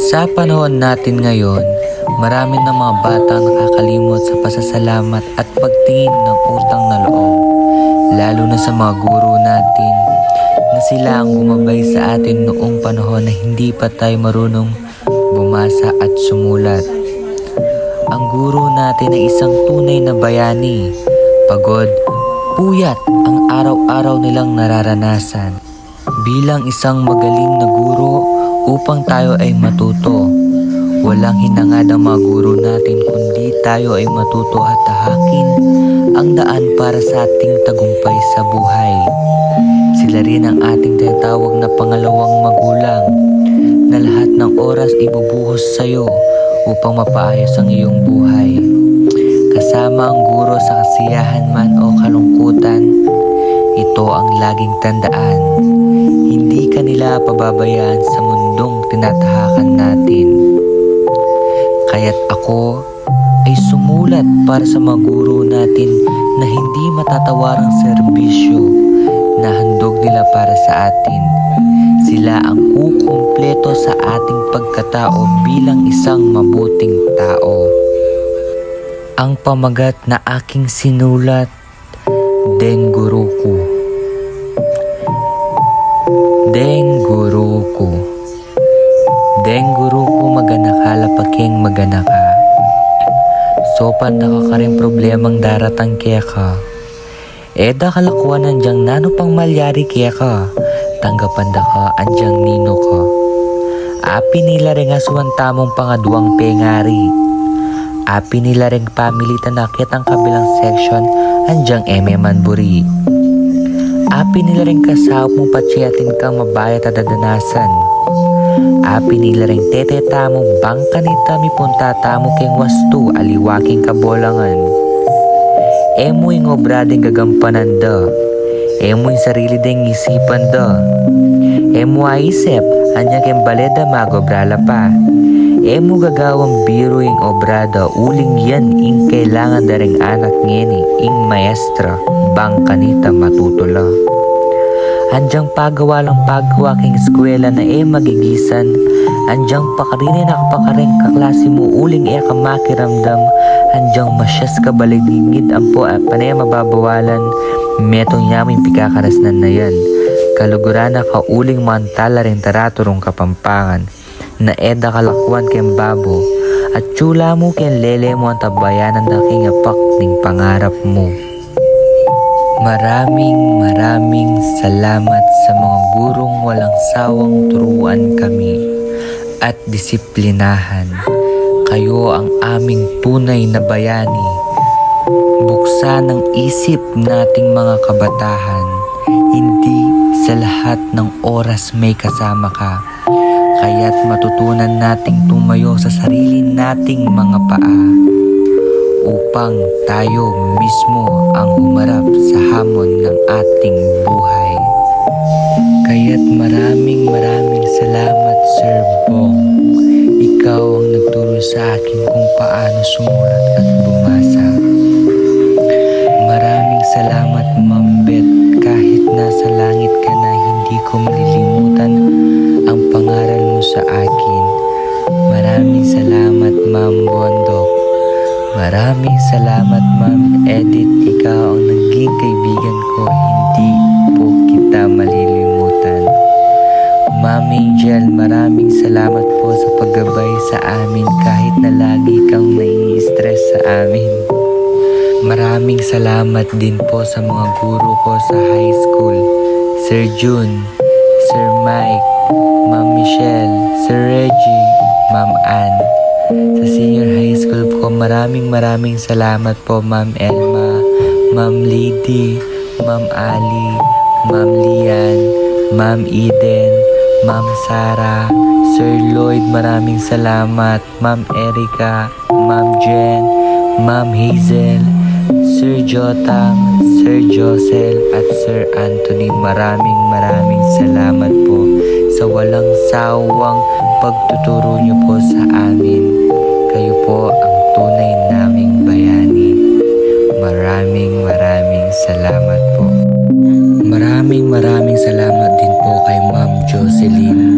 Sa panahon natin ngayon, marami ng mga bata ang nakakalimot sa pasasalamat at pagtingin ng utang na loob, lalo na sa mga guro natin na sila ang gumabay sa atin noong panahon na hindi pa tayo marunong bumasa at sumulat. Ang guro natin ay isang tunay na bayani, pagod, puyat ang araw-araw nilang nararanasan. Bilang isang magaling na guro upang tayo ay matuto. Walang hinangad ang mga guro natin kundi tayo ay matuto at tahakin ang daan para sa ating tagumpay sa buhay. Sila rin ang ating tinatawag na pangalawang magulang na lahat ng oras ibubuhos sa iyo upang mapaayos ang iyong buhay. Kasama ang guro sa kasiyahan man o kalungkutan, ito ang laging tandaan. Hindi ka nila pababayaan sa mundong tinatahakan natin. Kaya't ako ay sumulat para sa mga guro natin na hindi matatawarang serbisyo na handog nila para sa atin. Sila ang kukumpleto sa ating pagkatao bilang isang mabuting tao. Ang pamagat na aking sinulat, Den Guruku. Den Guruku. Den Guruku maganakala paking maganaka. Sopan na ka rin problemang daratang kaya ka. Eda kalakuan andyang nano pang malyari kaya ka. Tanggapan da ka andyang nino ka. Api nila rin asuan tamong pangaduang pengari. Api nila rin pamilitan nakit ang kabilang section andyang Manburi. Api nila rin kasawap mong patsiyatin kang mabayat at dadanasan. Api nila rin teteta mo bangka nita mi puntata mo keng wastu aliwaking kabolangan. Emoy ngobra din gagampanan da. Emoy sarili din isipan da. Emo aisip anya ken baleda magobrala pa. Emo gagawang biro ing obrada uling yan ing kailangan daring anak ngeni ing maestra bangka nita matutula. Andyang pagawa lang pagawa king eskwela na magigisan. Andyang pakarinin nakapakaring kaklase mo uling kamakiramdam. Andyang masyas kabaligingid ampo at panay mababawalan. Metong yamin pikakarasnan na yan. Kaluguran na kauling mantala rin taraturong kapampangan. Na eda kalakuan ken babo. At tsula mo ken lele mo ang tabayanan na kingapak ning pangarap mo. Maraming salamat sa mga gurong walang sawang turuan kami at disiplinahan. Kayo ang aming tunay na bayani. Buksan ang isip nating mga kabatahan. Hindi sa lahat ng oras may kasama ka. Kaya't matutunan nating tumayo sa sarili nating mga paa upang tayo mismo ang humarap sa hamon ng ating buhay. Kaya't maraming salamat, Sir Bong. Ikaw ang nagturo sa akin kung paano sumulat at bumasa. Maraming salamat, Ma'am Beth. Kahit nasa langit ka na, hindi ko malilimutan ang pangaral mo sa akin. Maraming salamat, Ma'am Bondok. Maraming salamat, Ma'am Edith. Ikaw ang naging kaibigan ko. Hindi po kita malilimutan. Ma'am Angel, maraming salamat po sa paggabay sa amin kahit na lagi kang nai-stress sa amin. Maraming salamat din po sa mga guro ko sa high school. Sir June, Sir Mike, Ma'am Michelle, Sir Reggie, Ma'am Ann. Sa senior high school ko, maraming salamat po, Ma'am Elma, Ma'am Lady, Ma'am Ali, Ma'am Lian, Ma'am Eden, Ma'am Sarah, Sir Lloyd, maraming salamat, Ma'am Erica, Ma'am Jen, Ma'am Hazel, Sir Jotang, Sir Josel at Sir Anthony. Maraming salamat po sa walang sawang pagtuturo niyo po sa amin. Kayo po ang tunay naming bayani. Maraming salamat po. Maraming salamat din po kay Ma'am Jocelyn,